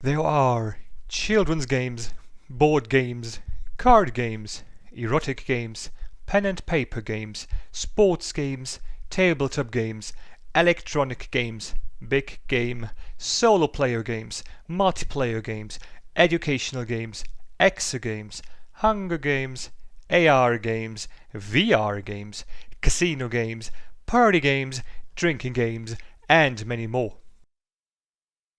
There are children's games, board games, card games, erotic games, pen and paper games, sports games, tabletop games, electronic games, big game, solo player games, multiplayer games, educational games, EXA games, Hunger games, AR games, VR games, casino games, party games, drinking games, and many more.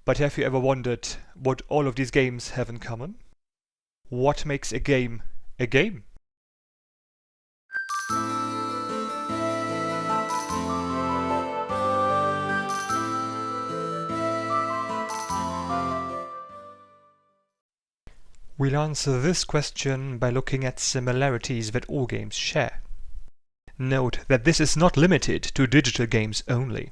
But have you ever wondered what all of these games have in common? What makes a game a game? We'll answer this question by looking at similarities that all games share. Note that this is not limited to digital games only.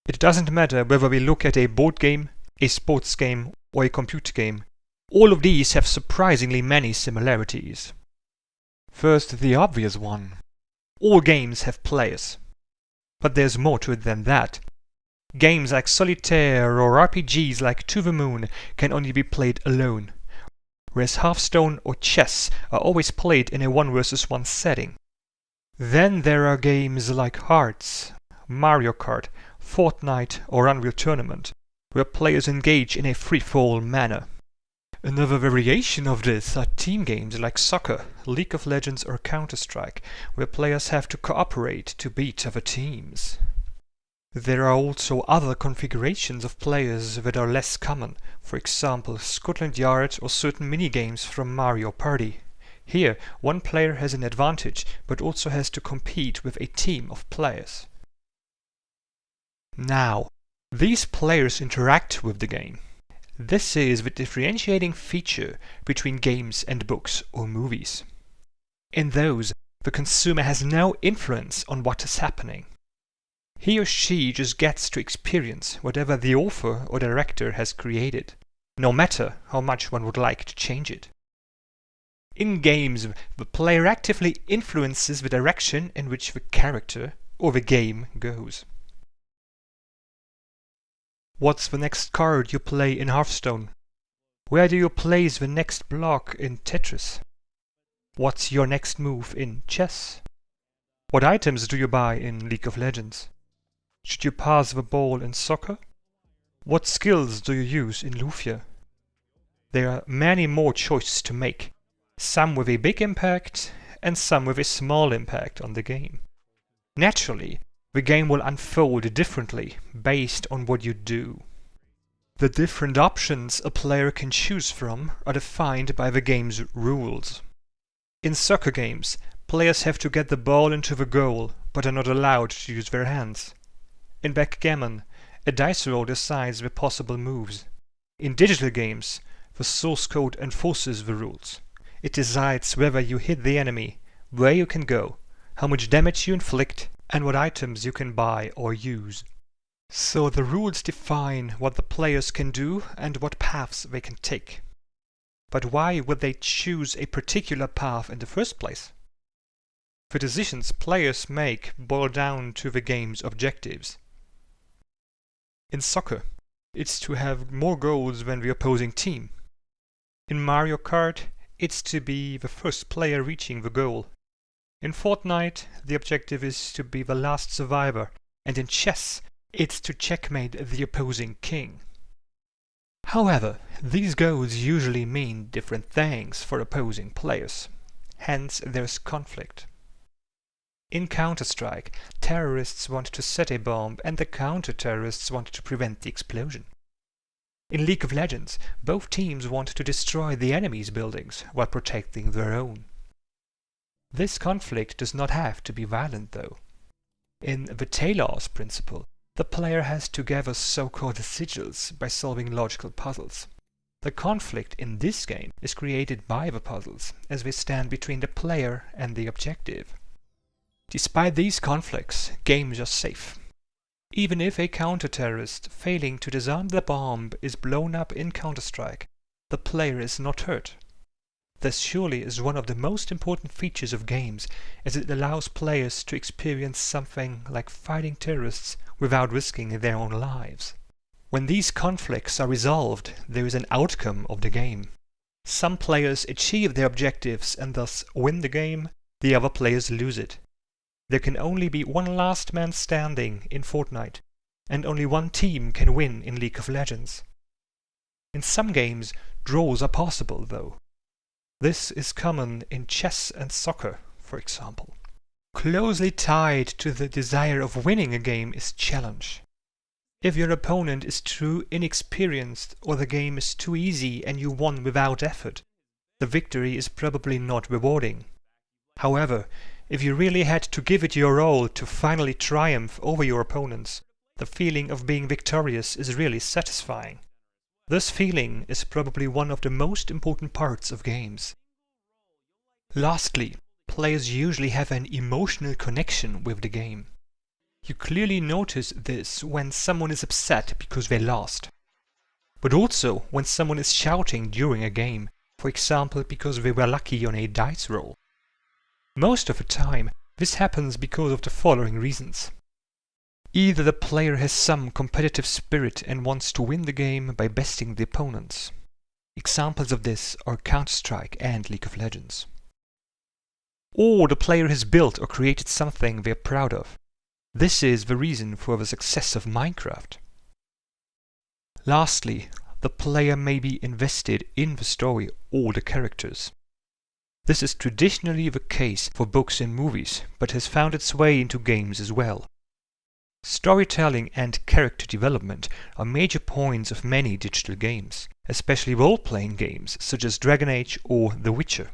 It doesn't matter whether we look at a board game, a sports game, or a computer game. All of these have surprisingly many similarities. First, the obvious one. All games have players. But there's more to it than that. Games like Solitaire or RPGs like To the Moon can only be played alone, whereas Hearthstone or chess are always played in a 1-versus-1 setting. Then there are games like Hearts, Mario Kart, Fortnite or Unreal Tournament, where players engage in a free-for-all manner. Another variation of this are team games like soccer, League of Legends or Counter-Strike, where players have to cooperate to beat other teams. There are also other configurations of players that are less common, for example Scotland Yard or certain minigames from Mario Party. Here, one player has an advantage, but also has to compete with a team of players. Now, these players interact with the game. This is the differentiating feature between games and books or movies. In those, the consumer has no influence on what is happening. He or she just gets to experience whatever the author or director has created, no matter how much one would like to change it. In games, the player actively influences the direction in which the character or the game goes. What's the next card you play in Hearthstone? Where do you place the next block in Tetris? What's your next move in chess? What items do you buy in League of Legends? Should you pass the ball in soccer? What skills do you use in Lufia? There are many more choices to make, some with a big impact and some with a small impact on the game. Naturally, the game will unfold differently based on what you do. The different options a player can choose from are defined by the game's rules. In soccer games, players have to get the ball into the goal, but are not allowed to use their hands. In backgammon, a dice roll decides the possible moves. In digital games, the source code enforces the rules. It decides whether you hit the enemy, where you can go, how much damage you inflict, and what items you can buy or use. So the rules define what the players can do and what paths they can take. But why would they choose a particular path in the first place? The decisions players make boil down to the game's objectives. In soccer, it's to have more goals than the opposing team. In Mario Kart, it's to be the first player reaching the goal. In Fortnite, the objective is to be the last survivor, and in chess, it's to checkmate the opposing king. However, these goals usually mean different things for opposing players. Hence, there's conflict. In Counter-Strike, terrorists want to set a bomb and the counter-terrorists want to prevent the explosion. In League of Legends, both teams want to destroy the enemy's buildings while protecting their own. This conflict does not have to be violent, though. In the Taylor's principle, the player has to gather so-called sigils by solving logical puzzles. The conflict in this game is created by the puzzles, as they stand between the player and the objective. Despite these conflicts, games are safe. Even if a counter-terrorist failing to disarm the bomb is blown up in Counter-Strike, the player is not hurt. This surely is one of the most important features of games, as it allows players to experience something like fighting terrorists without risking their own lives. When these conflicts are resolved, there is an outcome of the game. Some players achieve their objectives and thus win the game, the other players lose it. There can only be one last man standing in Fortnite, and only one team can win in League of Legends. In some games, draws are possible though. This is common in chess and soccer, for example. Closely tied to the desire of winning a game is challenge. If your opponent is too inexperienced or the game is too easy and you won without effort, the victory is probably not rewarding. However, if you really had to give it your all to finally triumph over your opponents, the feeling of being victorious is really satisfying. This feeling is probably one of the most important parts of games. Lastly, players usually have an emotional connection with the game. You clearly notice this when someone is upset because they lost. But also when someone is shouting during a game, for example because they were lucky on a dice roll. Most of the time, this happens because of the following reasons. Either the player has some competitive spirit and wants to win the game by besting the opponents. Examples of this are Counter-Strike and League of Legends. Or the player has built or created something they're proud of. This is the reason for the success of Minecraft. Lastly, the player may be invested in the story or the characters. This is traditionally the case for books and movies, but has found its way into games as well. Storytelling and character development are major points of many digital games, especially role-playing games such as Dragon Age or The Witcher.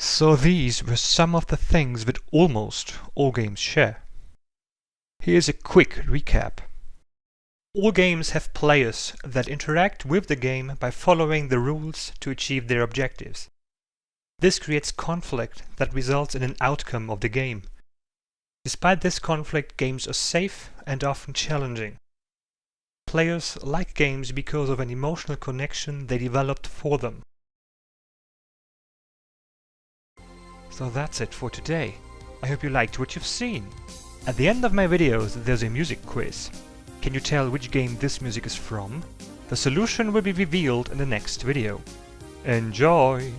So these were some of the things that almost all games share. Here's a quick recap. All games have players that interact with the game by following the rules to achieve their objectives. This creates conflict that results in an outcome of the game. Despite this conflict, games are safe and often challenging. Players like games because of an emotional connection they developed for them. So that's it for today. I hope you liked what you've seen. At the end of my videos there's a music quiz. Can you tell which game this music is from? The solution will be revealed in the next video. Enjoy!